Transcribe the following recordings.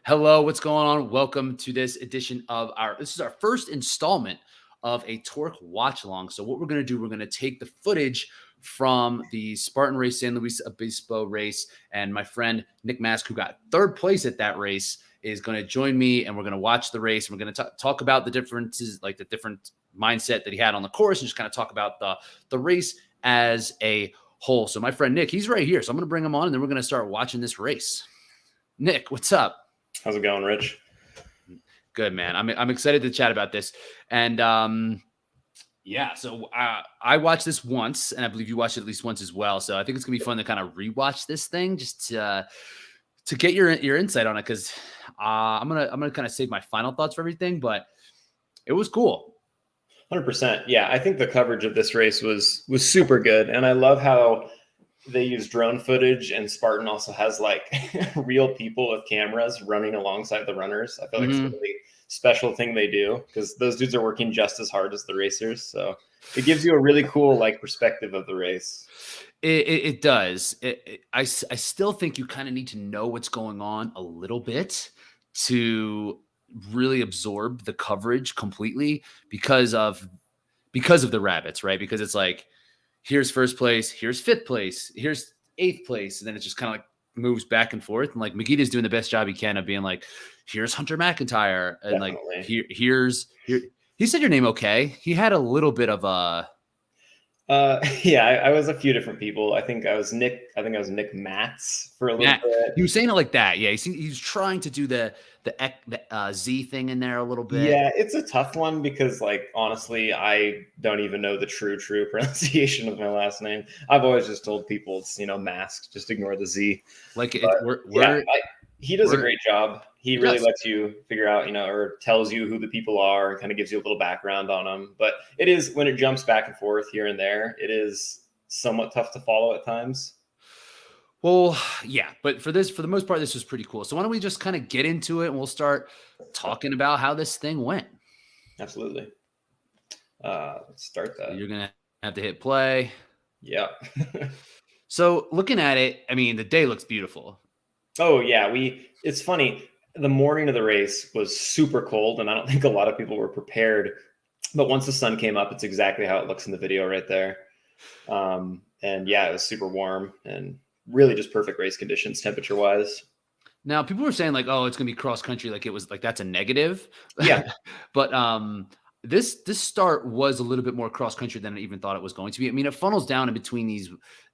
Hello, what's going on? Welcome to this edition of this is our first installment of a Torque watch along. So what we're going to do, we're going to take the footage from the Spartan Race San Luis Obispo race, and my friend Nic Maszk, who got third place at that race, is going to join me, and we're going to watch the race. And we're going to talk about the differences, like the different mindset that he had on the course, and just kind of talk about the race as a whole. So my friend Nic, he's right here. So I'm going to bring him on, and then we're going to start watching this race. Nic, what's up? How's it going, Rich? Good, man. I'm excited to chat about this. And yeah, so I watched this once, and I believe you watched it at least once as well. So I think it's gonna be fun to kind of rewatch this thing just to get your insight on it, because I'm gonna kind of save my final thoughts for everything, but it was cool. 100%. Yeah, I think the coverage of this race was super good, and I love how they use drone footage, and Spartan also has like real people with cameras running alongside the runners. I feel like it's a really special thing they do, because those dudes are working just as hard as the racers. So it gives you a really cool like perspective of the race. It does. I still think you kind of need to know what's going on a little bit to really absorb the coverage completely because of the rabbits, right? Because it's like, here's first place, here's fifth place, here's eighth place. And then it just kind of like moves back and forth. And like Megita's doing the best job he can of being like, here's Hunter McIntyre. And definitely. Like, here's he said your name okay. He had a little bit of a yeah, I was a few different people. I think I was Nic Maszk for a little bit. He was saying it like that. Yeah, he's trying to do the Z thing in there a little bit. Yeah, it's a tough one because, like, honestly, I don't even know the true pronunciation of my last name. I've always just told people it's, Maszk. Just ignore the Z. Like, he does a great job. He really lets you figure out, or tells you who the people are and kind of gives you a little background on them. But it is, when it jumps back and forth here and there, it is somewhat tough to follow at times. Well, yeah, but for the most part, this was pretty cool. So why don't we just kind of get into it, and we'll start talking about how this thing went. Absolutely. Let's start that. You're going to have to hit play. Yeah. So looking at it, I mean, the day looks beautiful. Oh, yeah. It's funny. The morning of the race was super cold, and I don't think a lot of people were prepared. But once the sun came up, it's exactly how it looks in the video right there. And yeah, it was super warm and really just perfect race conditions temperature wise. Now, people were saying like, oh, it's going to be cross country. Like, it was like, that's a negative. Yeah. But this start was a little bit more cross country than I even thought it was going to be. I mean, it funnels down in between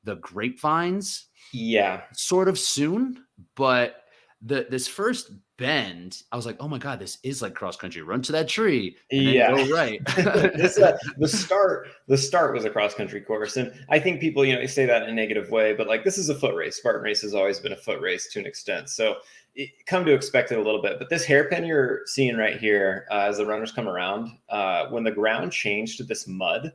the grapevines. Yeah. Sort of soon, but this first bend, I was like, oh my God, this is like cross country. Run to that tree and then go right. The start was a cross country course. And I think people, say that in a negative way, but like, this is a foot race. Spartan race has always been a foot race to an extent. So come to expect it a little bit. But this hairpin you're seeing right here, as the runners come around, when the ground changed to this mud,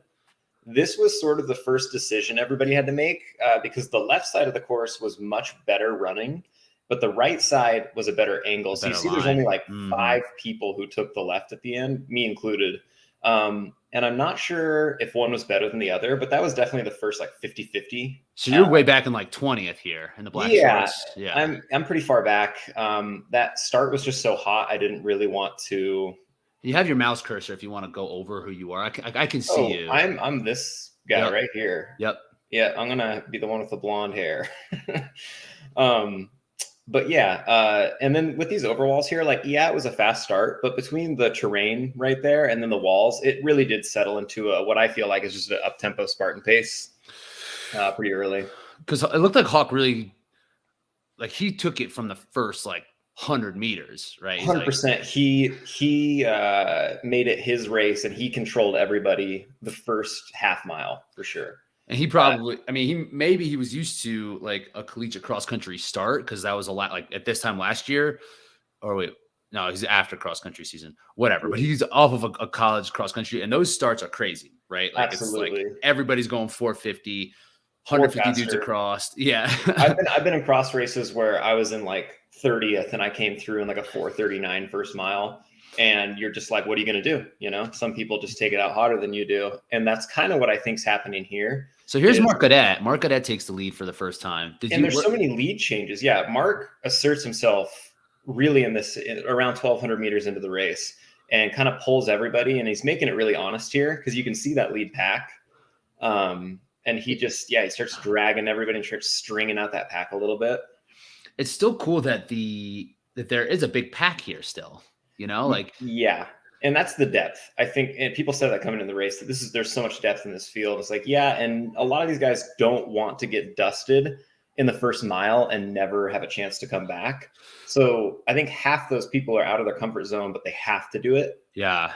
this was sort of the first decision everybody had to make, because the left side of the course was much better running, but the right side was a better angle. So you see there's only like 5 people who took the left at the end, me included. And I'm not sure if one was better than the other, but that was definitely the first like 50-50. So you're way back in like 20th here in the black shorts. Yeah, I'm pretty far back. That start was just so hot. I didn't really want to. You have your mouse cursor if you want to go over who you are. I can see you. I'm this guy right here. Yep. Yeah, I'm gonna be the one with the blonde hair. But yeah, and then with these overwalls here, like, yeah, it was a fast start, but between the terrain right there and then the walls, it really did settle into what I feel like is just an up-tempo Spartan pace pretty early. Because it looked like Hawk really, like, he took it from the first, like, 100 meters, right? 100%. Like, he made it his race, and he controlled everybody the first half mile for sure. And he probably, I mean, he was used to like a collegiate cross country start, because that was a lot like at this time last year, or wait, no, he's after cross country season, whatever. But he's off of a college cross country, and those starts are crazy, right? Like, absolutely. It's like everybody's going 450, 150 dudes across. Yeah, I've been in cross races where I was in like 30th, and I came through in like a 4:39 first mile. And you're just like, what are you going to do? Some people just take it out hotter than you do. And that's kind of what I think's happening here. So here's Mark Godet. Mark Godet takes the lead for the first time. There's so many lead changes. Yeah, Mark asserts himself really around 1,200 meters into the race, and kind of pulls everybody. And he's making it really honest here because you can see that lead pack. And he starts dragging everybody and starts stringing out that pack a little bit. It's still cool that there is a big pack here still, like. Yeah. And that's the depth. I think, and people said that coming in the race, that there's so much depth in this field. It's like, yeah. And a lot of these guys don't want to get dusted in the first mile and never have a chance to come back. So I think half those people are out of their comfort zone, but they have to do it. Yeah,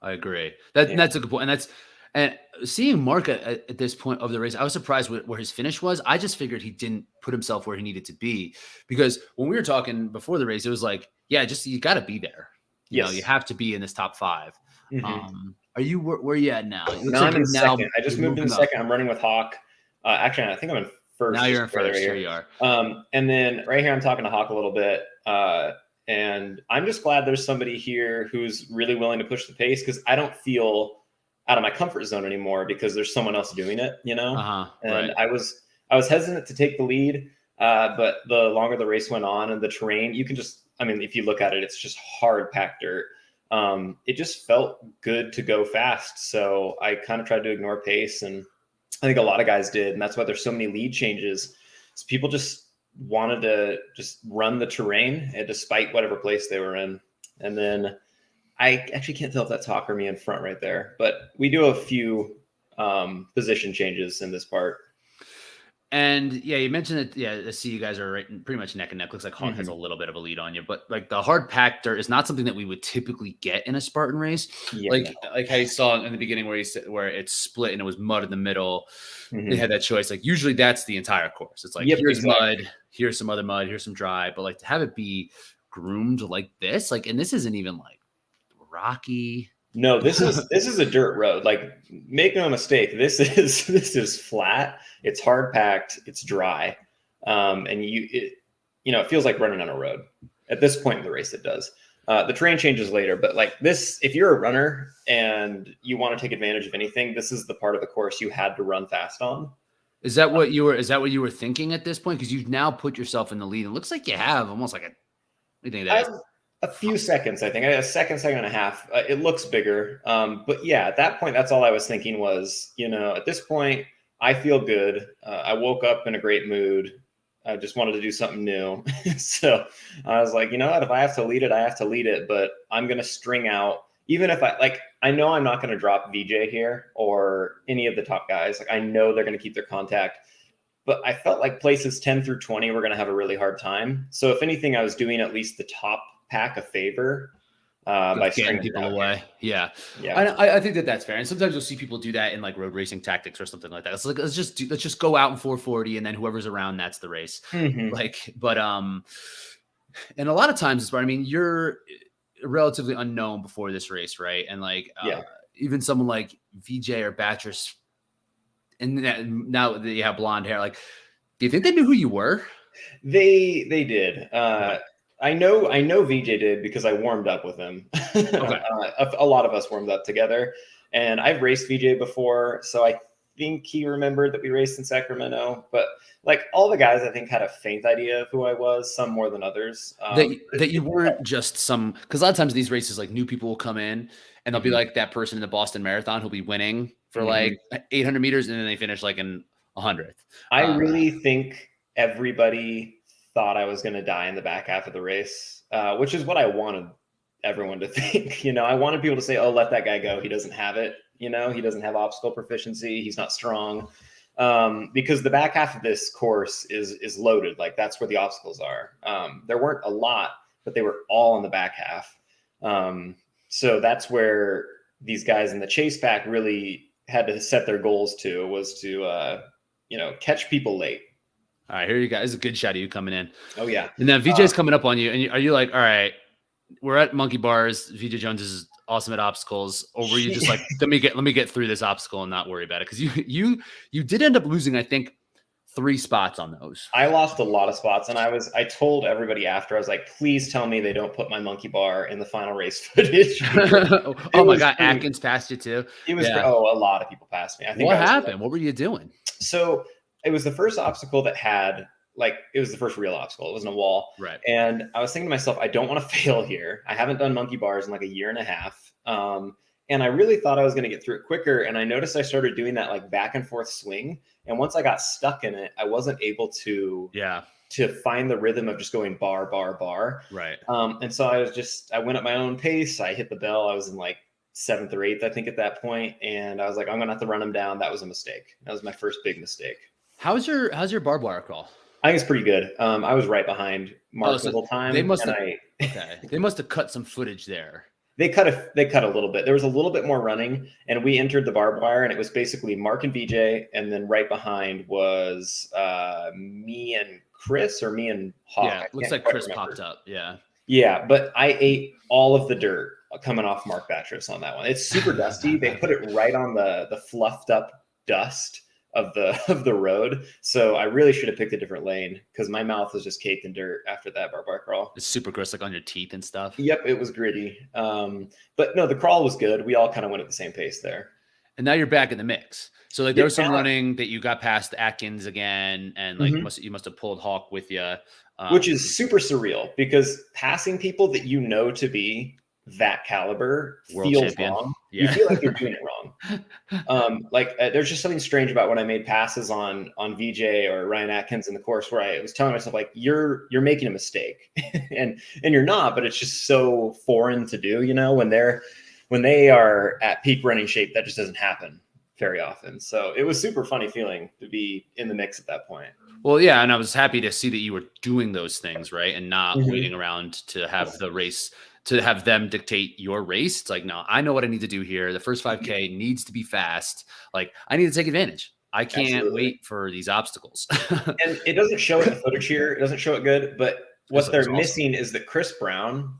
I agree. That's a good point. And seeing Mark at this point of the race, I was surprised where his finish was. I just figured he didn't put himself where he needed to be, because when we were talking before the race, it was like, yeah, just, you got to be there. You have to be in this top 5. Mm-hmm. Are you, where are you at now? No, I'm in second. I just moved in second. I'm running with Hawk. Actually, I think I'm in first. Now you're in first. Here you are. And then right here, I'm talking to Hawk a little bit. And I'm just glad there's somebody here who's really willing to push the pace, because I don't feel out of my comfort zone anymore because there's someone else doing it, And right. I was hesitant to take the lead, but the longer the race went on and the terrain, you can just, if you look at it, it's just hard packed dirt. It just felt good to go fast. So I kind of tried to ignore pace, and I think a lot of guys did. And that's why there's so many lead changes. So people just wanted to just run the terrain despite whatever place they were in. And then I actually can't tell if that's Hawk or me in front right there, but we do a few position changes in this part. And yeah, you mentioned that. Yeah, I see you guys are pretty much neck and neck. Looks like Hawk has a little bit of a lead on you, but like the hard packer is not something that we would typically get in a Spartan race. Yeah. Like how you saw in the beginning where where it's split and it was mud in the middle. They had that choice. Like usually that's the entire course. It's like, here's mud, here's some other mud, here's some dry. But like to have it be groomed like this, like, and this isn't even like rocky. No, this is a dirt road. Like, make no mistake, this is flat. It's hard packed. It's dry, and it feels like running on a road. At this point in the race, it does. The terrain changes later, but like this, if you're a runner and you want to take advantage of anything, this is the part of the course you had to run fast on. Is that what you were thinking at this point? Because you've now put yourself in the lead. It looks like you have almost like what do you think that is? A few seconds, I think. I had a second and a half. It looks bigger. But yeah, at that point, that's all I was thinking was, at this point, I feel good. I woke up in a great mood. I just wanted to do something new. So I was like, you know what? If I have to lead it, I have to lead it. But I'm going to string out, even if I know I'm not going to drop VJ here or any of the top guys. Like, I know they're going to keep their contact. But I felt like places 10 through 20 were going to have a really hard time. So if anything, I was doing at least the top pack a favor by getting people away. Yeah. I think that's fair. And sometimes you'll see people do that in like road racing tactics or something like that. It's like, let's just go out in 440 and then whoever's around, that's the race. But and a lot of times you're relatively unknown before this race, right? And like even someone like VJ or Batchers, and now that you have blonde hair, like, do you think they knew who you were? They did. I know VJ did because I warmed up with him. Okay. A lot of us warmed up together, and I've raced VJ before, so I think he remembered that we raced in Sacramento. But like all the guys, I think had a faint idea of who I was, some more than others. That you weren't just some, because a lot of times in these races, like new people will come in and they'll be like that person in the Boston Marathon who'll be winning for like 800 meters, and then they finish like in 100th. I really think everybody thought I was going to die in the back half of the race, which is what I wanted everyone to think. I wanted people to say, oh, let that guy go. He doesn't have it. He doesn't have obstacle proficiency. He's not strong. Because the back half of this course is loaded. Like, that's where the obstacles are. There weren't a lot, but they were all in the back half. So that's where these guys in the chase pack really had to set their goals to, was to, catch people late. All right, here you guys. It's a good shot of you coming in. Oh yeah. And then VJ's coming up on you, and are you like, all right, we're at Monkey Bars. VJ Jones is awesome at obstacles, or were you just like, let me get through this obstacle and not worry about it? Because you did end up losing, I think, 3 spots on those. I lost a lot of spots, and I told everybody after, I was like, please tell me they don't put my Monkey Bar in the final race footage. Oh my God, Atkins passed you too. It was a lot of people passed me. I think. What happened? What were you doing? So it was the first obstacle that had like it was the first real obstacle. It wasn't a wall. Right. And I was thinking to myself, I don't want to fail here. I haven't done monkey bars in like a year and a half. And I really thought I was going to get through it quicker. And I noticed I started doing that like back and forth swing. And once I got stuck in it, I wasn't able to find the rhythm of just going bar, bar, bar. Right. And so I went at my own pace. I hit the bell. I was in like 7th or 8th, I think, at that point. And I was like, I'm going to have to run him down. That was a mistake. That was my first big mistake. How's your barbed wire crawl? I think it's pretty good. I was right behind Mark the whole time. They must have cut some footage there. They cut a little bit. There was a little bit more running, and we entered the barbed wire, and it was basically Mark and VJ, and then right behind was me and Chris, or me and Hawk. Yeah, looks like Chris popped up. Yeah. Yeah, but I ate all of the dirt coming off Mark Batris on that one. It's super dusty. They put it right on the fluffed up dust of the road. So I really should have picked a different lane, because my mouth was just caked in dirt after that barbed wire crawl. It's super gross, like on your teeth and stuff. Yep, it was gritty. But no, the crawl was good. We all kind of went at the same pace there. And now you're back in the mix. So like there was some running that you got past Atkins again, and like you must have pulled Hawk with you. Which is super surreal, because passing people that you know to be that caliber feels wrong. Yeah. You feel like you're doing it wrong. There's just something strange about when I made passes on VJ or Ryan Atkins in the course, where I was telling myself, like, you're making a mistake, and you're not, but it's just so foreign to do, when they are at peak running shape. That just doesn't happen very often. So it was super funny feeling to be in the mix at that point. Well, yeah, and I was happy to see that you were doing those things, right, and not waiting around to have the race, to have them dictate your race. It's like, no, I know what I need to do here. The first 5K needs to be fast. Like, I need to take advantage. I can't wait for these obstacles. And it doesn't show it in the footage here. It doesn't show it good. But what they're missing is that Chris Brown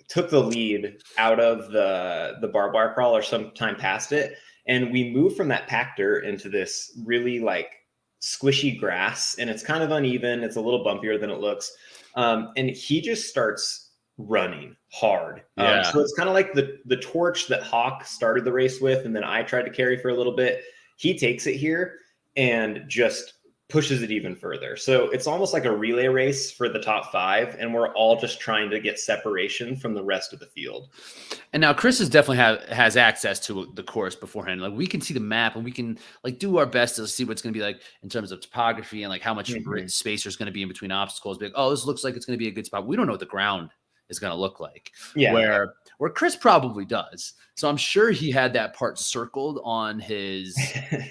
took the lead out of the barbed wire crawl, or some time past it. And we moved from that packed dirt into this really like squishy grass, and it's kind of uneven. It's a little bumpier than it looks. And he just starts running hard. So it's kind of like the torch that Hawk started the race with, and then I tried to carry for a little bit. He takes it here and just pushes it even further. So it's almost like a relay race for the top 5, and we're all just trying to get separation from the rest of the field. And now Chris is definitely has access to the course beforehand. Like, we can see the map, and we can like do our best to see what's going to be like in terms of topography, and like how much space there's going to be in between obstacles. Be like, oh, this looks like it's going to be a good spot. We don't know what the ground is going to look like. Yeah. Where Chris probably does. So I'm sure he had that part circled on his,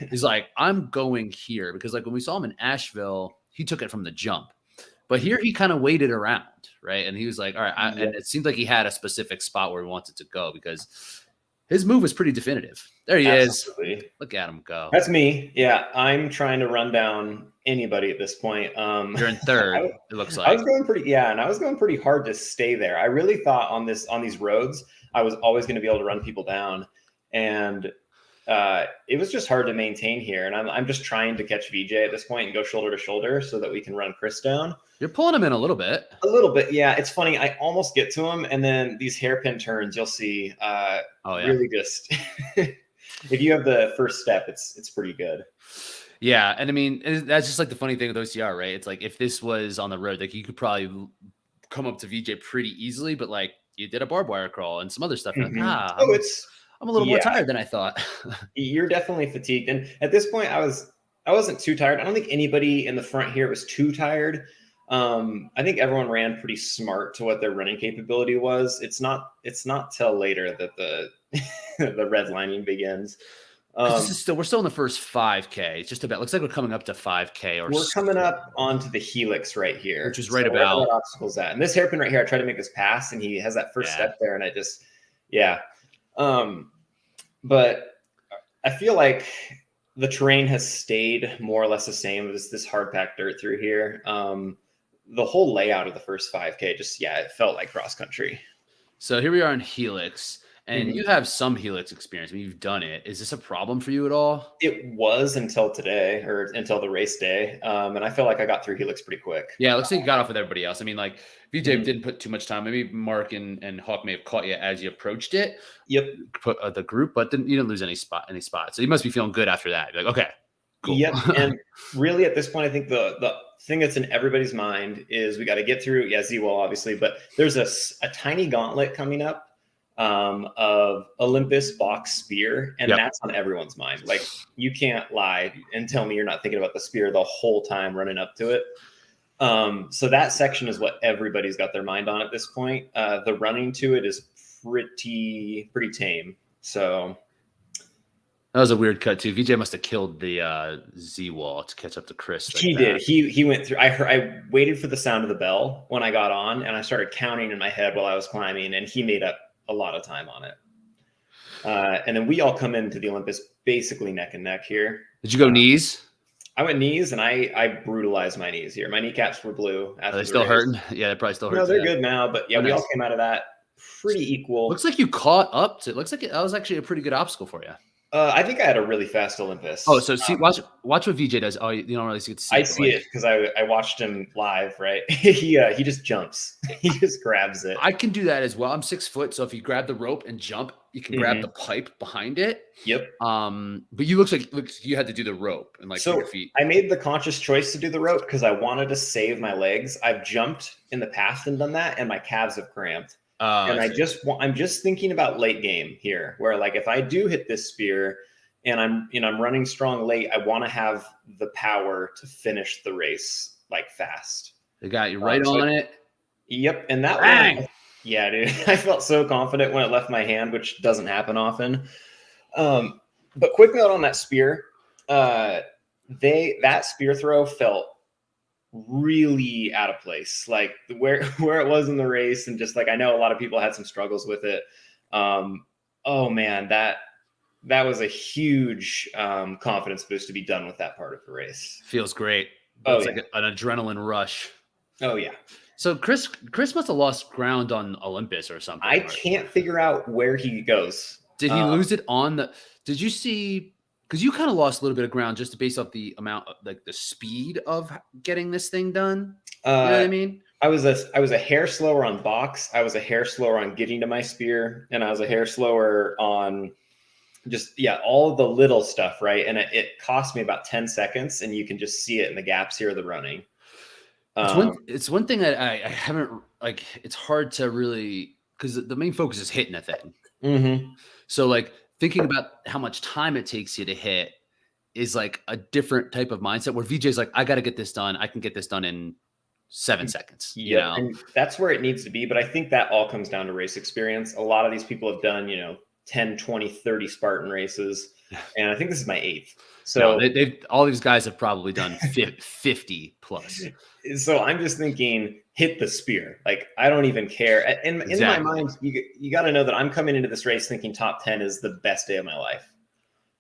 he's like, I'm going here, because like when we saw him in Asheville, he took it from the jump, but here he kind of waited around. Right. And he was like, all right. And it seemed like he had a specific spot where he wanted to go, because his move was pretty definitive. There he is. Look at him go. That's me. Yeah. I'm trying to run down anybody at this point. You're in third, it looks like. I was going pretty hard to stay there. I really thought on these roads, I was always going to be able to run people down. And it was just hard to maintain here. And I'm just trying to catch VJ at this point and go shoulder to shoulder so that we can run Chris down. You're pulling him in a little bit. Yeah. It's funny. I almost get to him, and then these hairpin turns, you'll see, really just, if you have the first step, it's pretty good. Yeah. And I mean, that's just like the funny thing with OCR, right? It's like, if this was on the road, like you could probably come up to VJ pretty easily, but like you did a barbed wire crawl and some other stuff. Like, I'm a little more tired than I thought. You're definitely fatigued. And at this point I wasn't too tired. I don't think anybody in the front here was too tired. I think everyone ran pretty smart to what their running capability was. It's not till later that the the redlining begins. We're still in the first 5K. It's just about, looks like we're coming up to 5K, or we're coming up onto the Helix right here, which is right about where that obstacle's at. And this hairpin right here, I tried to make this pass, and he has that first step there, and I just, but I feel like the terrain has stayed more or less the same as this hard packed dirt through here. The whole layout of the first 5K just, it felt like cross country. So here we are in Helix. And you have some Helix experience. I mean, you've done it. Is this a problem for you at all? It was until today, or until the race day. And I feel like I got through Helix pretty quick. Yeah, it looks like you got off with everybody else. I mean, like, VJ didn't put too much time. Maybe Mark and Hawk may have caught you as you approached it. Yep. Put the group, but then you didn't lose any spots. So you must be feeling good after that. You're like, okay, cool. Yep. And really at this point, I think the thing that's in everybody's mind is we got to get through, Z-Wall obviously, but there's a tiny gauntlet coming up of Olympus box spear, and that's on everyone's mind. Like, you can't lie and tell me you're not thinking about the spear the whole time running up to it. So that section is what everybody's got their mind on at this point. The running to it is pretty tame. So that was a weird cut too. VJ must have killed the Z-Wall to catch up to Chris. He did. He went through. I waited for the sound of the bell when I got on, and I started counting in my head while I was climbing, and he made up a lot of time on it. And then we all come into the Olympus basically neck and neck here. Did you go knees? I went knees, and I brutalized my knees here. My kneecaps were blue. Are they still hurting? Yeah, they probably still hurt. No, they're good now, but yeah, we all came out of that pretty equal. Looks like you caught up to. Looks like that was actually a pretty good obstacle for you. I think I had a really fast Olympus. Oh, so see, watch what VJ does. Oh, you don't really see it. I see it because I watched him live. Right, he just jumps. He just grabs it. I can do that as well. I'm 6 foot, so if you grab the rope and jump, you can grab the pipe behind it. Yep. But you looks like you had to do the rope and like so your feet. I made the conscious choice to do the rope because I wanted to save my legs. I've jumped in the past and done that, and my calves have cramped. And I'm just thinking about late game here, where like if I do hit this spear and I'm running strong late, I want to have the power to finish the race like fast. They got you right on it. Yep, and that one, yeah, dude, I felt so confident when it left my hand, which doesn't happen often. But quick note on that spear, that spear throw felt really out of place, like where it was in the race, and just like I know a lot of people had some struggles with it. Oh man, that was a huge confidence boost to be done with that part of the race. Feels great. It's like an adrenaline rush. Oh yeah. So Chris must have lost ground on Olympus or something. I can't figure out where he goes. Did he lose it on the? Did you see? Because you kind of lost a little bit of ground just based off the amount, of, like the speed of getting this thing done. You know what I mean? I was a hair slower on box. I was a hair slower on getting to my spear, and I was a hair slower on just all of the little stuff, right? And it cost me about 10 seconds, and you can just see it in the gaps here of the running. It's one thing that I haven't like. It's hard to really because the main focus is hitting a thing. Mm-hmm. So like. Thinking about how much time it takes you to hit is like a different type of mindset where VJ's like, I got to get this done. I can get this done in 7 seconds. You know? And that's where it needs to be. But I think that all comes down to race experience. A lot of these people have done, 10, 20, 30 Spartan races. And I think this is my 8th. So all these guys have probably done 50 plus. So I'm just thinking, hit the spear. Like, I don't even care. In my mind, you got to know that I'm coming into this race thinking top 10 is the best day of my life.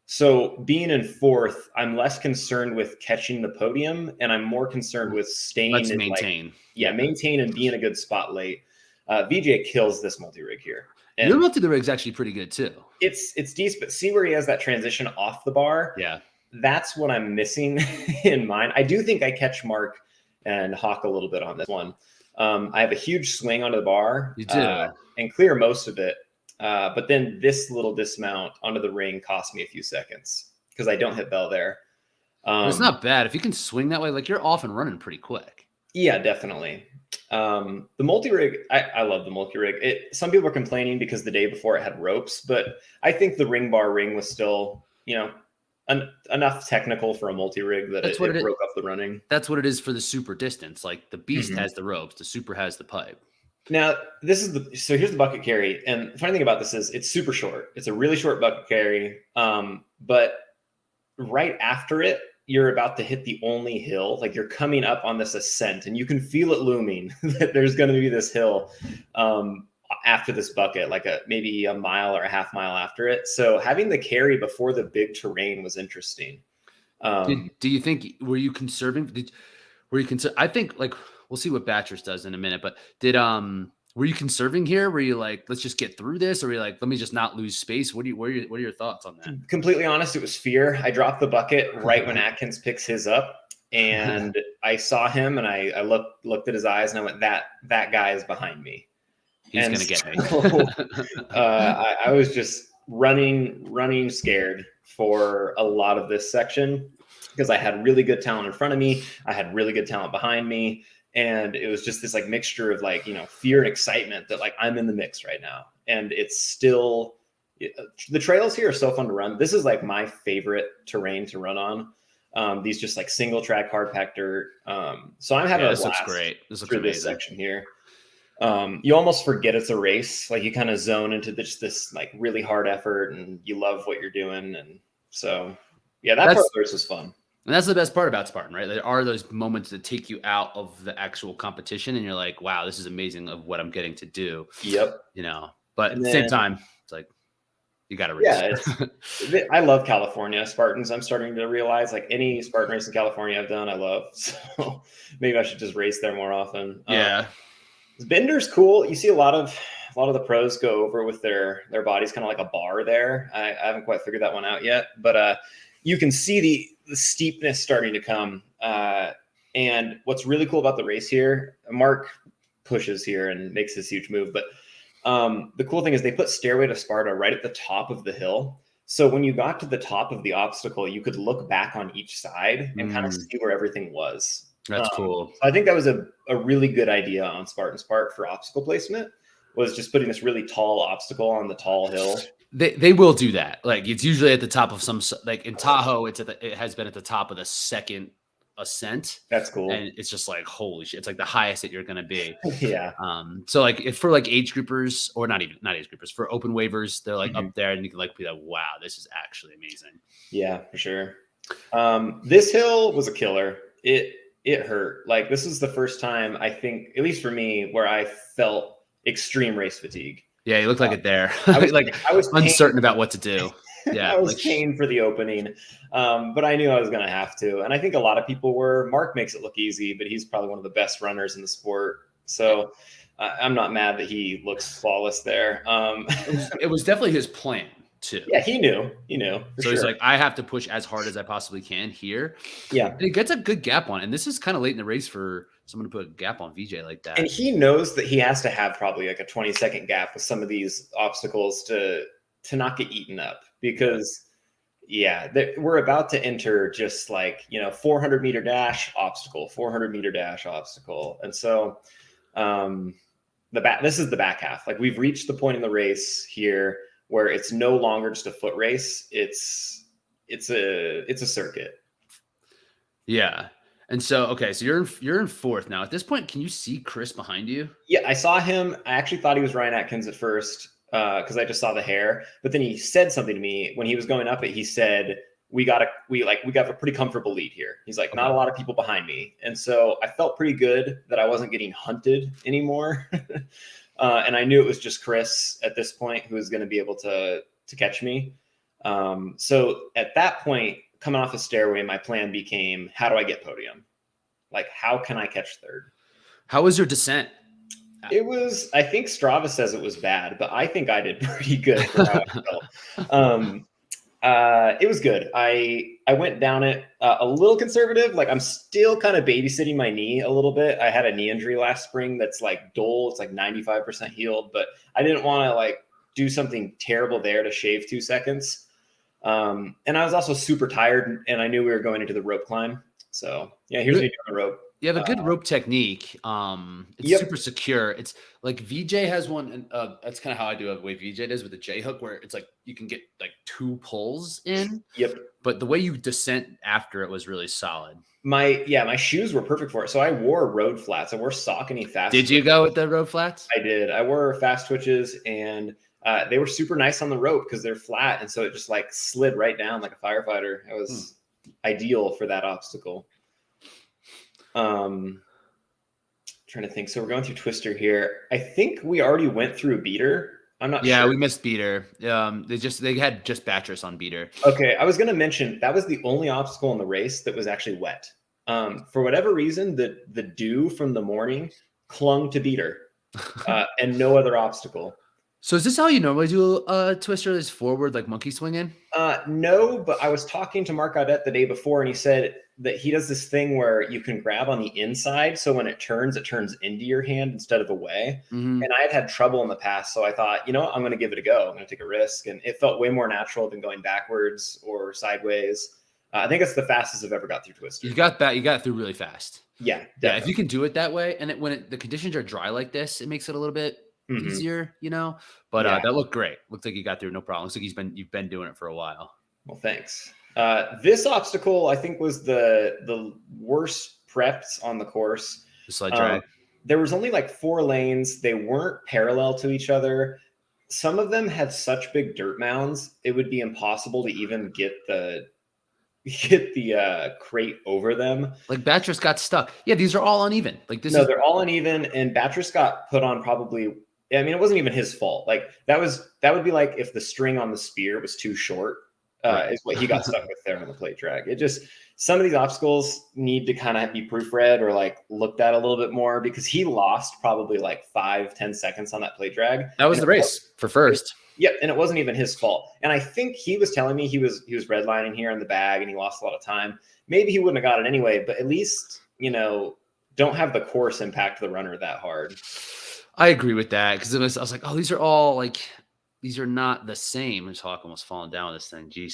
So being in 4th, I'm less concerned with catching the podium, and I'm more concerned with staying. Let's maintain. Maintain and be in a good spot late. VJ kills this multi-rig here. And your multi-rig is actually pretty good too. It's decent, but see where he has that transition off the bar? Yeah. That's what I'm missing in mine. I do think I catch Mark and Hawk a little bit on this one. I have a huge swing onto the bar. You do. And clear most of it. But then this little dismount onto the ring cost me a few seconds because I don't hit bell there. It's not bad. If you can swing that way, like you're off and running pretty quick. Yeah, definitely. The multi-rig, I love the multi-rig. Some people are complaining because the day before it had ropes, but I think the ring bar ring was still, enough technical for a multi-rig that it broke up the running. That's what it is for the super distance. Like the Beast has the ropes, the super has the pipe. Now, here's the bucket carry. And the funny thing about this is it's super short. It's a really short bucket carry. But right after it, you're about to hit the only hill. Like you're coming up on this ascent and you can feel it looming that there's going to be this hill after this bucket, like maybe a mile or a half mile after it. So having the carry before the big terrain was interesting. Do you think, were you conserving? I think like, we'll see what Batchers does in a minute, but were you conserving here? Were you like, let's just get through this? Or were you like, let me just not lose space? What are your thoughts on that? Completely honest, it was fear. I dropped the bucket right when Atkins picks his up, and I saw him and I looked at his eyes and I went, that guy is behind me. He's going to get me. I was just running scared for a lot of this section. because I had really good talent in front of me. I had really good talent behind me. And it was just this like mixture of like, fear and excitement that like I'm in the mix right now. And it's still, the trails here are so fun to run. This is like my favorite terrain to run on. These just like single track hard packed dirt. So I'm having a this looks blast great. This looks through amazing. this section here. You almost forget it's a race. Like you kind of zone into this like really hard effort and you love what you're doing. And so, yeah, that part of the race was fun. And that's the best part about Spartan, right? There are those moments that take you out of the actual competition and you're like, wow, this is amazing of what I'm getting to do. Yep. But at the same time, it's like, you got to race. Yeah, I love California Spartans. I'm starting to realize like any Spartan race in California I've done, I love. So maybe I should just race there more often. Yeah. Bender's cool. You see a lot of the pros go over with their bodies kind of like a bar there. I haven't quite figured that one out yet, but you can see the steepness starting to come. And what's really cool about the race here, Mark pushes here and makes this huge move, but the cool thing is they put Stairway to Sparta right at the top of the hill. So when you got to the top of the obstacle, you could look back on each side and kind of see where everything was. That's cool. So I think that was a really good idea on Spartan's part for obstacle placement, was just putting this really tall obstacle on the tall hill. They will do that. Like it's usually at the top of some, like in Tahoe, it has been at the top of the second ascent. That's cool. And it's just like, holy shit. It's like the highest that you're going to be. Yeah. So like if for like age groupers or not age groupers, for open waivers, they're like up there and you can like be like, wow, this is actually amazing. Yeah, for sure. This hill was a killer. It hurt. Like this is the first time I think, at least for me, where I felt extreme race fatigue. Yeah, you looked like it there. I was uncertain about what to do. Yeah, I was pained for the opening, but I knew I was going to have to. And I think a lot of people were. Mark makes it look easy, but he's probably one of the best runners in the sport. So I'm not mad that he looks flawless there. It was definitely his plan too. Yeah, he knew. So he's like, I have to push as hard as I possibly can here. Yeah. And he gets a good gap on. And this is kind of late in the race for someone to put a gap on VJ like that. And he knows that he has to have probably like a 20-second gap with some of these obstacles to not get eaten up, because we're about to enter just like, 400 meter dash obstacle, 400 meter dash obstacle. And so this is the back half. Like we've reached the point in the race here where it's no longer just a foot race. It's a circuit. Yeah. And so, okay, so you're in fourth now. At this point, can you see Chris behind you? Yeah, I saw him. I actually thought he was Ryan Atkins at first because I just saw the hair. But then he said something to me when he was going up it. He said, we got a pretty comfortable lead here. He's like, not a lot of people behind me. And so I felt pretty good that I wasn't getting hunted anymore. And I knew it was just Chris at this point who was going to be able to catch me. So at that point, coming off a Stairway, my plan became, how do I get podium? Like, how can I catch third? How was your descent? It was, I think Strava says it was bad, but I think I did pretty good for how I felt. It was good. I went down it a little conservative. Like I'm still kind of babysitting my knee a little bit. I had a knee injury last spring that's like dull. It's like 95% healed, but I didn't want to like do something terrible there to shave 2 seconds. And I was also super tired and I knew we were going into the rope climb. So yeah, here's me doing the rope. You have a good rope technique. It's super secure. It's like VJ has one, and that's kind of how I do it. The way VJ does with the J hook, where it's like you can get like 2 pulls in. Yep. But the way you descent after it was really solid. My shoes were perfect for it. So I wore road flats. I wore Saucony fast. Did you go with the road flats? I did. I wore fast twitches, and they were super nice on the rope because they're flat, and so it just like slid right down like a firefighter. It was ideal for that obstacle. Trying to think. So we're going through Twister here. I think we already went through Beater. I'm not sure. Yeah, we missed Beater. They had just Battress on Beater. Okay, I was going to mention that was the only obstacle in the race that was actually wet. For whatever reason, the dew from the morning clung to Beater, and no other obstacle. So is this how you normally do a Twister? Is forward like monkey swinging? No, but I was talking to Mark Audette the day before, and he said that he does this thing where you can grab on the inside. So when it turns into your hand instead of away. Mm-hmm. And I had trouble in the past. So I thought, I'm going to give it a go. I'm going to take a risk. And it felt way more natural than going backwards or sideways. I think it's the fastest I've ever got through Twister. You got through really fast. Yeah, definitely. definitely. Yeah. If you can do it that way, and the conditions are dry like this, it makes it a little bit easier, But that looked great. Looks like you got through no problem. Looks like you've been doing it for a while. Well, thanks. This obstacle I think was the worst prepped on the course. The sled drag. There was only like 4 lanes. They weren't parallel to each other. Some of them had such big dirt mounds, it would be impossible to even get the crate over them. Like Batrus got stuck. Yeah, these are all uneven. Like they're all uneven, and Batrus got put on probably. I mean, it wasn't even his fault. Like that would be like if the string on the spear was too short, is what he got stuck with there on the plate drag. It just, some of these obstacles need to kind of be proofread or like looked at a little bit more, because he lost probably like 5-10 seconds on that plate drag. That was the race for first. Yep, and it wasn't even his fault. And I think he was telling me he was redlining here in the bag and he lost a lot of time. Maybe he wouldn't have got it anyway, but at least, don't have the course impact the runner that hard. I agree with that, because I was like, oh, these are all like, these are not the same. This Hawk almost falling down with this thing. Jeez.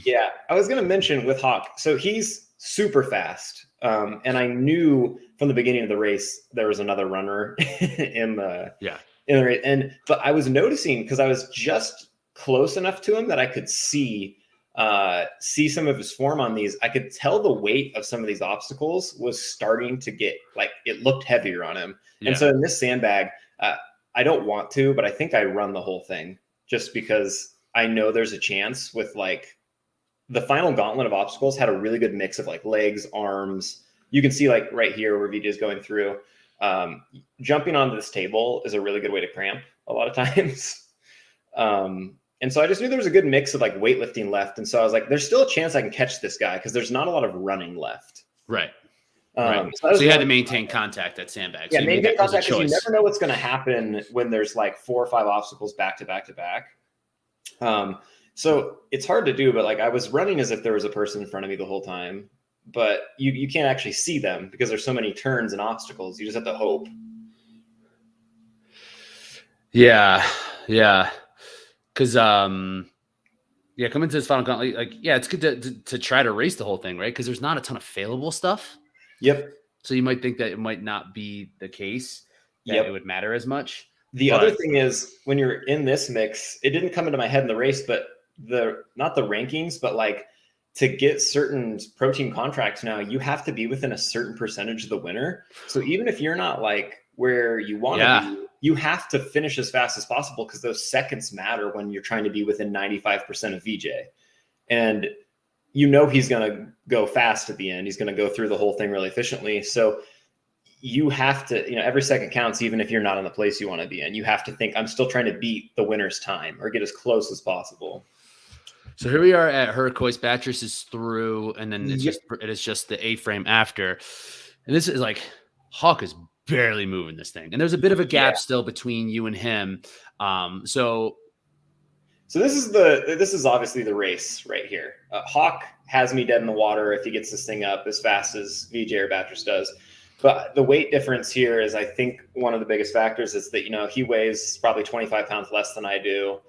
Yeah, I was going to mention with Hawk, so he's super fast. And I knew from the beginning of the race there was another runner in the race. But I was noticing, because I was just close enough to him that I could see some of his form on these. I could tell the weight of some of these obstacles was starting to get, like, it looked heavier on him. Yeah. And so in this sandbag, I don't want to, but I think I run the whole thing just because I know there's a chance with, like, the final gauntlet of obstacles had a really good mix of like legs, arms. You can see like right here where VJ is going through. Jumping onto this table is a really good way to cramp a lot of times. And so I just knew there was a good mix of like weightlifting left. And so I was like, there's still a chance I can catch this guy because there's not a lot of running left. Right. So you had to maintain contact at sandbags. Yeah, maintain contact, because you never know what's going to happen when there's like 4 or 5 obstacles back to back to back. So it's hard to do, but like I was running as if there was a person in front of me the whole time, but you can't actually see them because there's so many turns and obstacles. You just have to hope. Yeah. Because coming to this final gauntlet, like, it's good to try to race the whole thing, right? Because there's not a ton of failable stuff. Yep. So you might think that it might not be the case that it would matter as much. The other thing is, when you're in this mix, it didn't come into my head in the race, but not the rankings, but like to get certain protein contracts now, you have to be within a certain percentage of the winner. So even if you're not like where you want to be, you have to finish as fast as possible, because those seconds matter when you're trying to be within 95% of VJ. And he's going to go fast at the end. He's going to go through the whole thing really efficiently. So you have to, every second counts, even if you're not in the place you want to be in. You have to think, I'm still trying to beat the winner's time or get as close as possible. So here we are at Hercules. Batrus is through, and then it is just the A-frame after. And this is like, Hawk is barely moving this thing. And there's a bit of a gap still between you and him. So this is obviously the race right here. Hawk has me dead in the water if he gets this thing up as fast as VJ or Batrus does. But the weight difference here is, I think, one of the biggest factors is that, he weighs probably 25 pounds less than I do.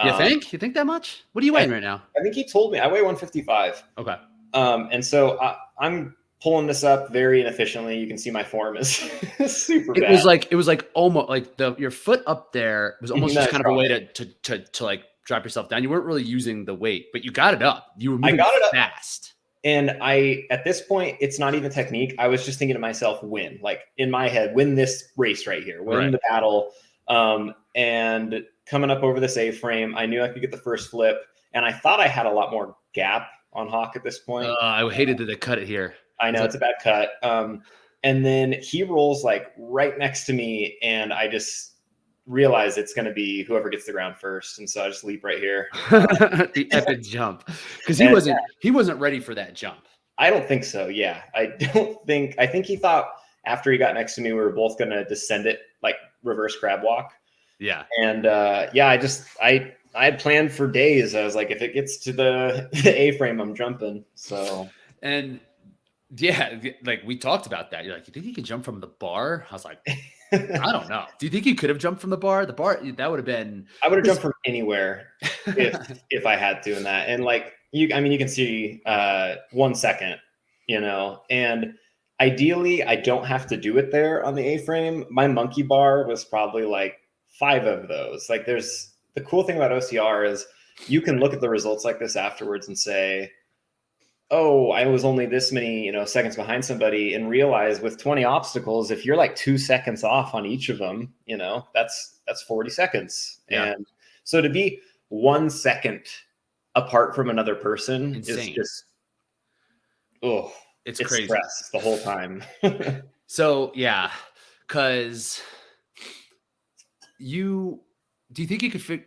You think that much? What are you weighing right now? I think he told me I weigh 155. Okay. And so I'm pulling this up very inefficiently. You can see my form is super bad. It was like almost like your foot up there was almost just kind of a way to like drop yourself down. You weren't really using the weight, but you got it up. You were moving fast. And at this point, it's not even technique. I was just thinking to myself, win, like in my head, win this race right here, win the battle. And coming up over this A-frame, I knew I could get the first flip, and I thought I had a lot more gap on Hawk at this point. I hated that they cut it here. I know, it's a bad cut. And then he rolls like right next to me, and I just realize it's going to be whoever gets the ground first. And so I just leap right here. The epic jump. Because he wasn't ready for that jump. I don't think so. Yeah. I think he thought after he got next to me, we were both going to descend it, like reverse crab walk. Yeah. And I had planned for days. I was like, if it gets to the A-frame, I'm jumping. So, and yeah, like we talked about that. You're like, you think you can jump from the bar? I was like, I don't know. Do you think you could have jumped from the bar? The bar, that would have been. I would have jumped from anywhere if I had to in that. And like you can see 1 second, and ideally I don't have to do it there on the A-frame. My monkey bar was probably like 5 of those. Like the cool thing about OCR is you can look at the results like this afterwards and say, oh, I was only this many, seconds behind somebody, and realize with 20 obstacles, if you're like 2 seconds off on each of them, that's 40 seconds. Yeah. And so to be 1 second apart from another person Insane. is just, it's crazy. Stress the whole time. So yeah, because do you think you could fit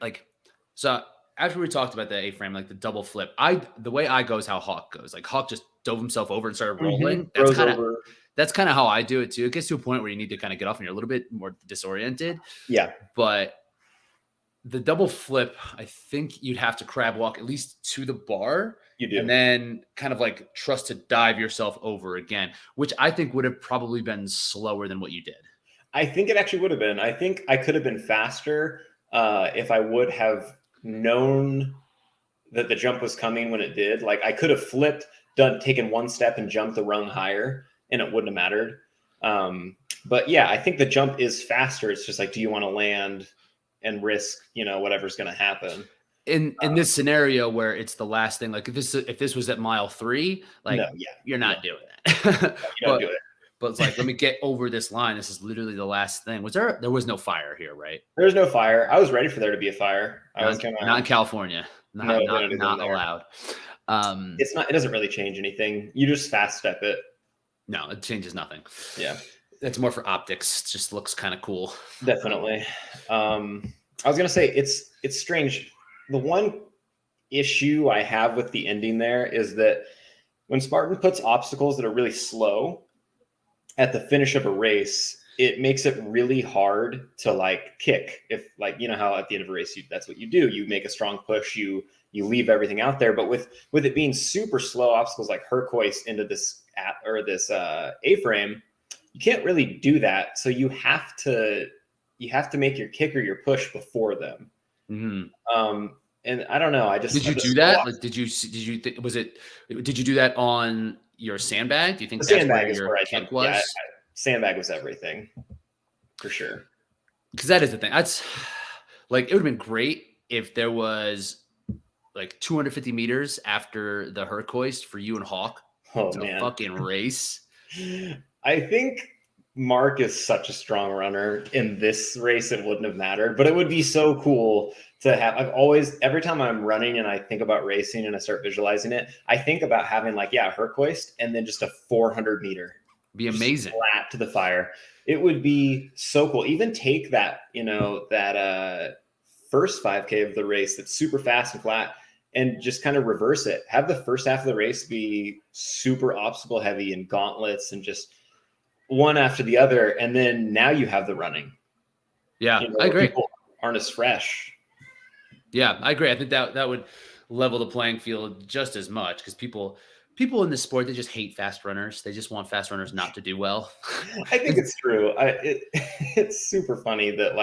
so after we talked about the A-frame, like the double flip, the way I go is how Hawk goes. Like Hawk just dove himself over and started rolling. That's kind of how I do it too. It gets to a point where you need to kind of get off and you're a little bit more disoriented. Yeah. But the double flip, I think you'd have to crab walk at least to the bar. You do. And then kind of like trust to dive yourself over again, which I think would have probably been slower than what you did. I think it actually would have been. I think I could have been faster if I would have known that the jump was coming when it did. Like I could have flipped, taken 1 step and jumped the rung higher, and it wouldn't have mattered. But yeah, I think the jump is faster. It's just like, do you want to land and risk, whatever's going to happen? In this scenario where it's the last thing, like if this was at mile 3, like you're not doing that. You don't do it. But it's like, let me get over this line. This is literally the last thing. There was no fire here, right? There was no fire. I was ready for there to be a fire. Not in California. Not allowed. It doesn't really change anything. You just fast step it. No, it changes nothing. Yeah. It's more for optics. It just looks kind of cool. Definitely. I was going to say it's strange. The one issue I have with the ending there is that when Spartan puts obstacles that are really slow at the finish of a race, it makes it really hard to like kick. If like, how at the end of a race, that's what you do. You make a strong push, you leave everything out there. But with it being super slow obstacles like Hercules into this A-frame, you can't really do that. So you have to make your kick or your push before them. Mm-hmm. And I don't know. Did you do that? Like, did you do that on your sandbag? Do you think the that's sandbag where is your where I kick think, was? Yeah, sandbag was everything for sure. Because that is the thing. That's like, it would have been great if there was like 250 meters after the Hercules for you and Hawk. Man. Fucking race. I think Mark is such a strong runner. In this race, it wouldn't have mattered, but it would be so cool to have. Every time I'm running and I think about racing and I start visualizing it, I think about having Hercules and then just a 400 meter. Be amazing. Flat to the fire. It would be so cool. Even take that, that first 5K of the race that's super fast and flat, and just kind of reverse it. Have the first half of the race be super obstacle heavy and gauntlets and just one after the other. And then now you have the running. Yeah, I agree. People aren't as fresh. Yeah, I agree. I think that would level the playing field just as much, because people in this sport, they just hate fast runners. They just want fast runners not to do well. I think it's true. It's super funny that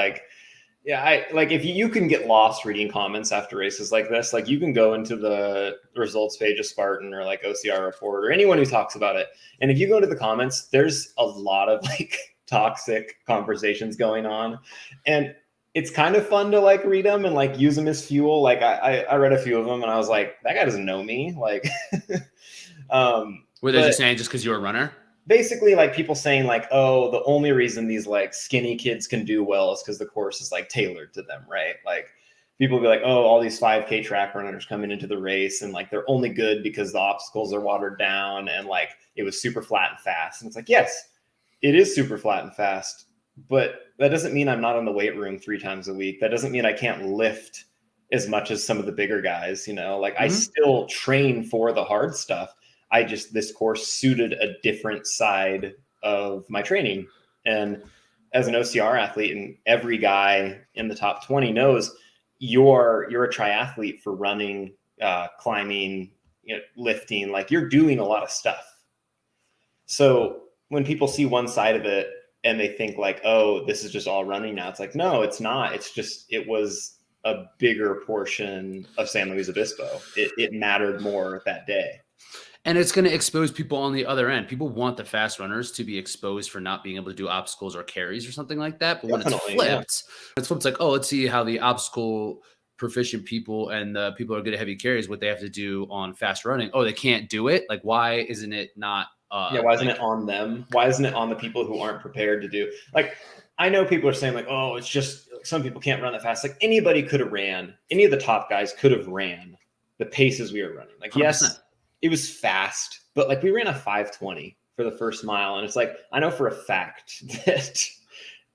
if you can get lost reading comments after races like this, like you can go into the results page of Spartan or like OCR Report or anyone who talks about it. And if you go to the comments, there's a lot of toxic conversations going on. And it's kind of fun to read them and use them as fuel. I read a few of them and I was like, that guy doesn't know me. Were they just saying just because you're a runner? Basically, people saying oh, the only reason these skinny kids can do well is because the course is tailored to them, right? People will be like, oh, all these 5K track runners coming into the race and they're only good because the obstacles are watered down and it was super flat and fast. And it's yes, it is super flat and fast, but that doesn't mean I'm not in the weight room 3 times a week. That doesn't mean I can't lift as much as some of the bigger guys, I still train for the hard stuff. This course suited a different side of my training. And as an OCR athlete, and every guy in the top 20 knows you're a triathlete for running, climbing, lifting, you're doing a lot of stuff. So when people see one side of it and they think oh, this is just all running now, it's no, it's not. It's just, it was a bigger portion of San Luis Obispo. It mattered more that day. And it's going to expose people on the other end. People want the fast runners to be exposed for not being able to do obstacles or carries or something like that. But when it's flipped like, oh, let's see how the obstacle proficient people and the people who are good at heavy carries, what they have to do on fast running. Oh, they can't do it. Like, why isn't it not? Why isn't it on them? Why isn't it on the people who aren't prepared to do? Like, I know people are saying like, oh, it's just some people can't run that fast. Like anybody could have ran. Any of the top guys could have ran the paces we were running. Like, 100%. Yes. It was fast, but like we ran a 5:20 for the first mile. And it's like, I know for a fact that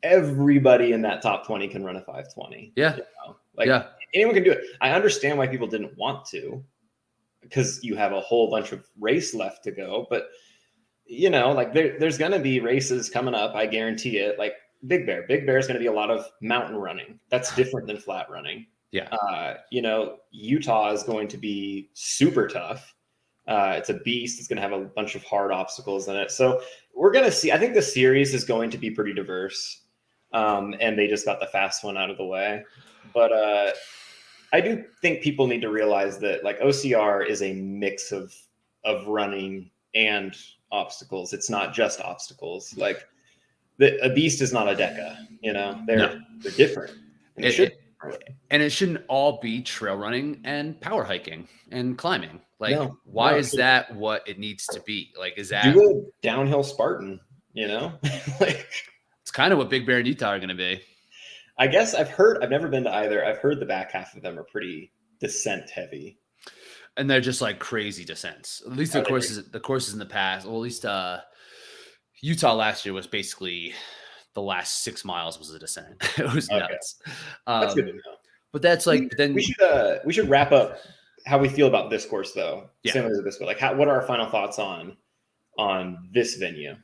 everybody in that top 20 can run a 5:20. Yeah. You know? Like anyone can do it. I understand why people didn't want to, because you have a whole bunch of race left to go. But, you know, like there's going to be races coming up. I guarantee it. Like Big Bear is going to be a lot of mountain running. That's different than flat running. Yeah. You know, Utah is going to be super tough. It's a beast. It's going to have a bunch of hard obstacles in it. So we're going to see, I think the series is going to be pretty diverse. And they just got the fast one out of the way. But I do think people need to realize that like OCR is a mix of running and obstacles. It's not just obstacles. Like a beast is not a deca, you know, they're different. And it shouldn't all be trail running and power hiking and climbing. Like, why is that what it needs to be? Like, is that do a downhill Spartan, you know? Like, it's kind of what Big Bear and Utah are going to be. I guess I've never been to either. I've heard the back half of them are pretty descent heavy. And they're just like crazy descents. At least the courses in the past, well, at least Utah last year was basically the last 6 miles was a descent. It was nuts. That's good to know. But that's like, then we should wrap up how we feel about this course though. Yeah. Same as this, but like what are our final thoughts on this venue?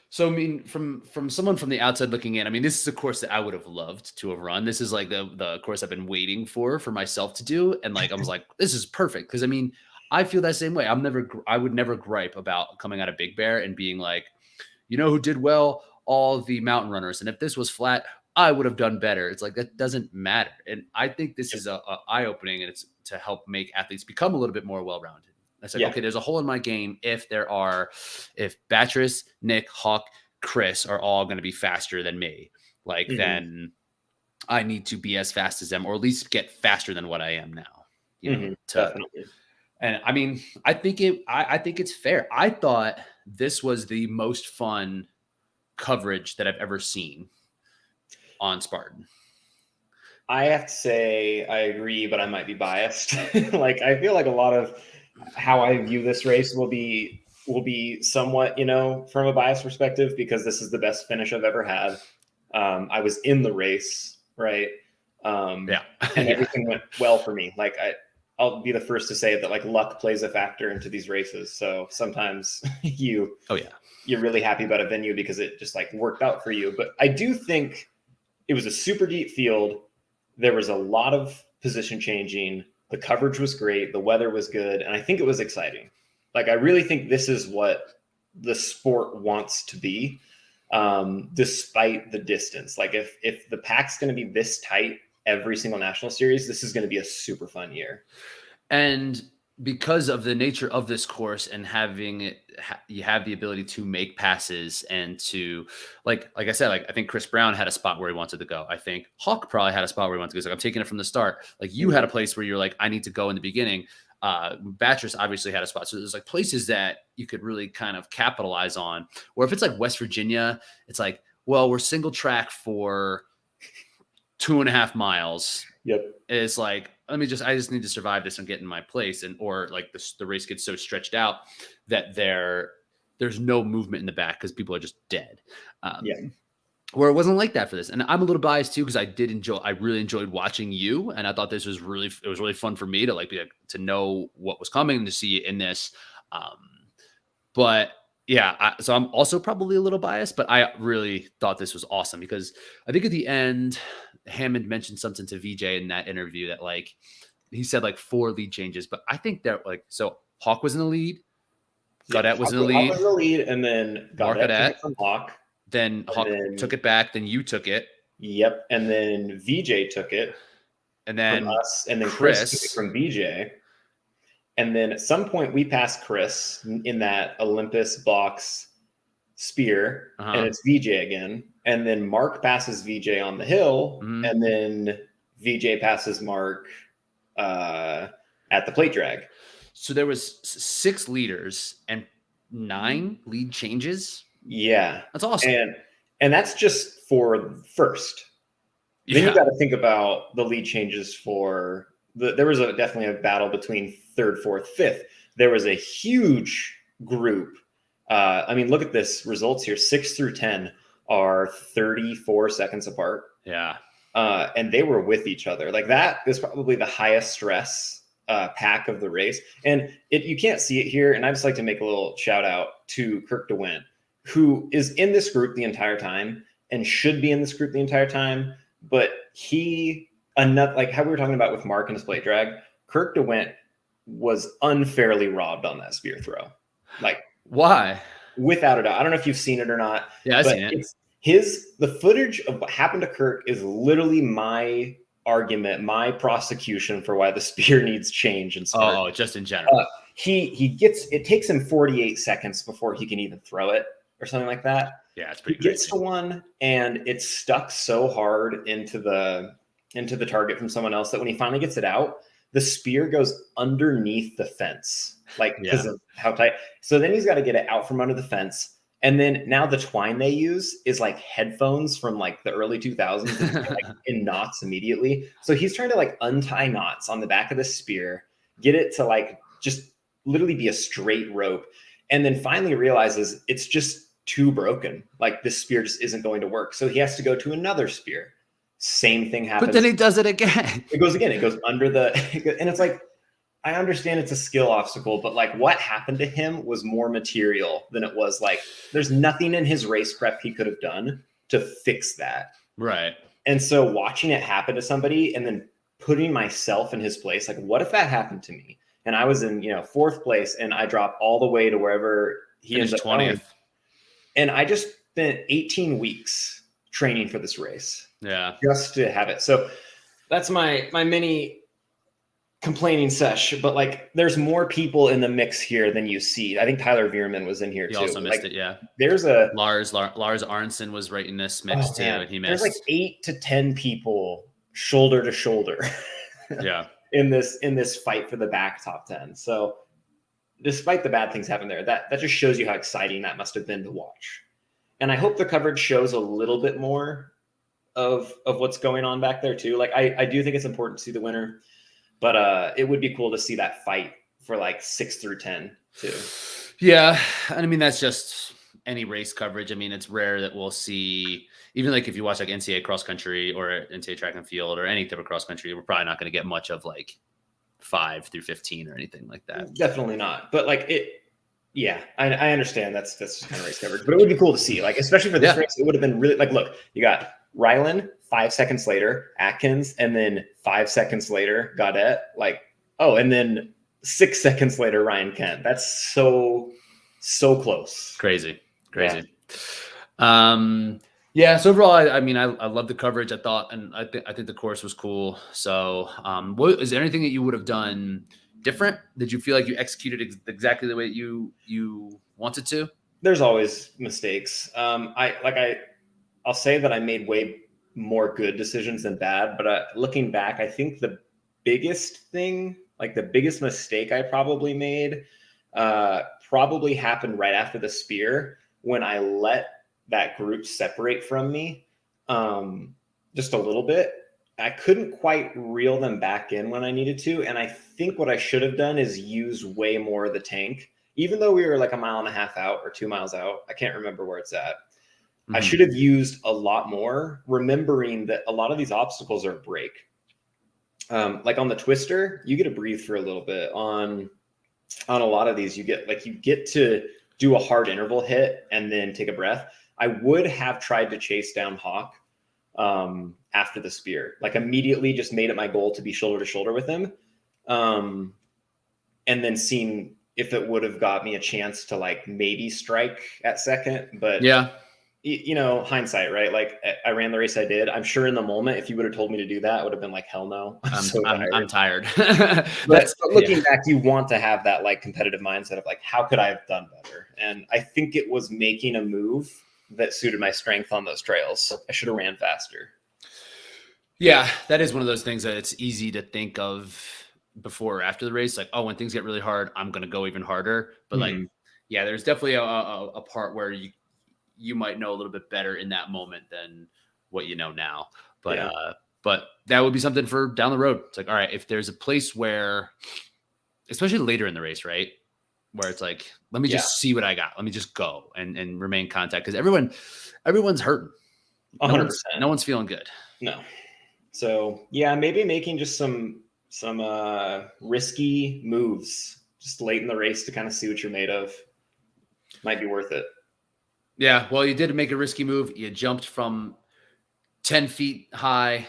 So, I mean, from someone from the outside looking in, I mean, this is a course that I would have loved to have run. This is like the course I've been waiting for myself to do. And like, I was like, this is perfect. Cause I mean, I feel that same way. I would never gripe about coming out of Big Bear and being like, you know, who did well? All the mountain runners. And if this was flat, I would have done better. It's like, that doesn't matter. And I think this is a eye-opening, and it's to help make athletes become a little bit more well-rounded. I said, okay, there's a hole in my game if Batris, Nick, Hawk, Chris are all going to be faster than me. Like, then I need to be as fast as them, or at least get faster than what I am now. You know, definitely. And I mean, I think it's fair. I thought this was the most fun coverage that I've ever seen on Spartan. I have to say I agree, but I might be biased. Like, I feel like a lot of how I view this race will be somewhat, you know, from a biased perspective, because this is the best finish I've ever had. I was in the race, right? And everything went well for me. Like, I'll be the first to say that like luck plays a factor into these races. So sometimes you're really happy about a venue because it just like worked out for you. But I do think it was a super deep field. There was a lot of position changing. The coverage was great. The weather was good. And I think it was exciting. Like, I really think this is what the sport wants to be, despite the distance. Like, if the pack's going to be this tight every single national series, this is going to be a super fun year. And because of the nature of this course and having it, you have the ability to make passes and to like I said, like I think Chris Brown had a spot where he wanted to go. I think Hawk probably had a spot where he wanted to go. So I'm taking it from the start. Like, you had a place where you're like, I need to go in the beginning. Batris obviously had a spot. So there's like places that you could really kind of capitalize on. Or if it's like West Virginia, it's like, well, we're single track for 2.5 miles. Yep. It's like, I just need to survive this and get in my place. And, or like the race gets so stretched out that there's no movement in the back because people are just dead. Where it wasn't like that for this. And I'm a little biased too, because I really enjoyed watching you. And I thought it was really fun for me to to know what was coming and to see it in this. But yeah, so I'm also probably a little biased, but I really thought this was awesome because I think at the end, Hammond mentioned something to VJ in that interview that like, he said like 4 lead changes, but I think that like, so Hawk was in the lead. Gaudette was in the lead. Hawk was in the lead, and then Gaudette took it from Hawk. Then Hawk took it back. Then you took it. Yep. And then VJ took it. and then from us, and then Chris took it from BJ. And then at some point we passed Chris in that Olympus box spear, and it's VJ again. And then Mark passes VJ on the hill, and then VJ passes Mark at the plate drag. So there was 6 leaders and 9 lead changes. Yeah, that's awesome. And that's just for first. Then you got to think about the lead changes for there was definitely a battle between 3rd, 4th, 5th. There was a huge group. I mean, look at this results here. 6 through 10 are 34 seconds apart. Yeah. And they were with each other. Like that is probably the highest stress pack of the race. And you can't see it here. And I just like to make a little shout out to Kirk DeWint, who is in this group the entire time and should be in this group the entire time. But like how we were talking about with Mark and his plate drag, Kirk DeWint was unfairly robbed on that spear throw. Like, why? Without a doubt. I don't know if you've seen it or not. Yeah, I've seen it. The footage of what happened to Kirk is literally my argument, my prosecution for why the spear needs change and start. Oh, just in general. It takes him 48 seconds before he can even throw it or something like that. Yeah, it's pretty crazy. He gets to one and it's stuck so hard into the target from someone else that when he finally gets it out, the spear goes underneath the fence, like because of how tight. So then he's got to get it out from under the fence. And then now the twine they use is like headphones from like the early 2000s, like in knots immediately. So he's trying to like untie knots on the back of the spear, get it to like just literally be a straight rope. And then finally realizes it's just too broken. Like this spear just isn't going to work. So he has to go to another spear. Same thing happens. But then he does it again. It goes again. It goes under and it's like, I understand it's a skill obstacle, but like what happened to him was more material than it was like, there's nothing in his race prep he could have done to fix that. Right. And so watching it happen to somebody and then putting myself in his place, like what if that happened to me? And I was in, 4th place and I dropped all the way to wherever he ends up 20th. going. And I just spent 18 weeks training for this race. Yeah. Just to have it. So that's my mini complaining sesh, but like there's more people in the mix here than you see. I think Tyler Veerman was in here too. He also missed it, yeah. There's a Lars Arnson was right in this mix too, and he missed. There's like 8 to 10 people shoulder to shoulder. Yeah. in this fight for the back top 10. So despite the bad things happening there, that just shows you how exciting that must have been to watch. And I hope the coverage shows a little bit more of what's going on back there too. Like I do think it's important to see the winner. But it would be cool to see that fight for like 6 through 10 too. Yeah. And I mean, that's just any race coverage. I mean, it's rare that we'll see, even like if you watch like NCAA cross country or NCAA track and field or any type of cross country, we're probably not going to get much of like 5 through 15 or anything like that. Definitely not. But like I understand that's just kind of race coverage, but it would be cool to see, like, especially for this race, it would have been really like, look, you got Rylan 5 seconds later, Atkins, and then 5 seconds later, Gaudet, like, and then 6 seconds later, Ryan Kent. That's so close. Crazy. Yeah. So overall, I mean, I love the coverage. I thought, and I think the course was cool. So, is there anything that you would have done different? Did you feel like you executed exactly the way you wanted to? There's always mistakes. I'll say that I made way more good decisions than bad, but looking back, I think the biggest thing, like the biggest mistake I probably made, probably happened right after the spear when I let that group separate from me just a little bit. I couldn't quite reel them back in when I needed to. And I think what I should have done is use way more of the tank, even though we were like 1.5 miles out or 2 miles out. I can't remember where it's at. I should have used a lot more, remembering that a lot of these obstacles are a break. Like on the twister, you get to breathe for a little bit. On a lot of these, you get to do a hard interval hit and then take a breath. I would have tried to chase down Hawk after the spear, like immediately just made it my goal to be shoulder to shoulder with him. And then seen if it would have got me a chance to like maybe strike at second, but hindsight, right? Like I ran the race I did. I'm sure in the moment, if you would have told me to do that, I would have been like, hell no. I'm tired. But looking back, you want to have that like competitive mindset of like, how could I have done better? And I think it was making a move that suited my strength on those trails. I should have ran faster. Yeah, that is one of those things that it's easy to think of before or after the race. Like, oh, when things get really hard, I'm going to go even harder. But like, yeah, there's definitely a part where you might know a little bit better in that moment than what you know now. But but that would be something for down the road. It's like, all right, if there's a place where, especially later in the race, right, where it's like, let me just see what I got. Let me just go and remain contact, because everyone's hurting. 100%. No one's feeling good. No. So yeah, maybe making just some risky moves just late in the race to kind of see what you're made of might be worth it. Yeah, well, you did make a risky move. You jumped from 10 feet high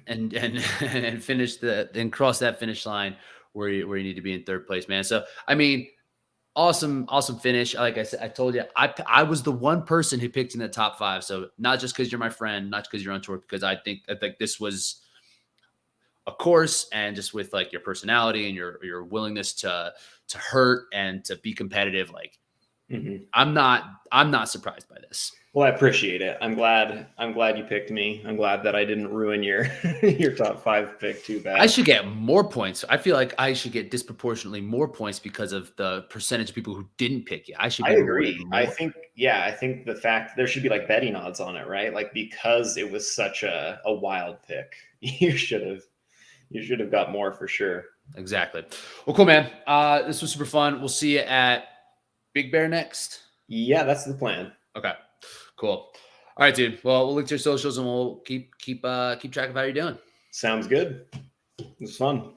and finished then crossed that finish line where you need to be in third place, man. So I mean, awesome finish. Like I said, I told you, I was the one person who picked in the top 5. So not just because you're my friend, not because you're on tour, because I think this was a course, and just with like your personality and your willingness to hurt and to be competitive. Like I'm not surprised by this. Well, I appreciate it. I'm glad you picked me. I'm glad that I didn't ruin your your top 5 pick too bad. I should get more points. I feel like I should get disproportionately more points because of the percentage of people who didn't pick you. I agree. I think the fact there should be like betting odds on it, right? Like, because it was such a wild pick, you should have got more for sure. Exactly. Well, cool, man. This was super fun. We'll see you at Big Bear next. Yeah, that's the plan. Okay. Cool. All right, dude. Well, we'll link to your socials and we'll keep track of how you're doing. Sounds good. It was fun.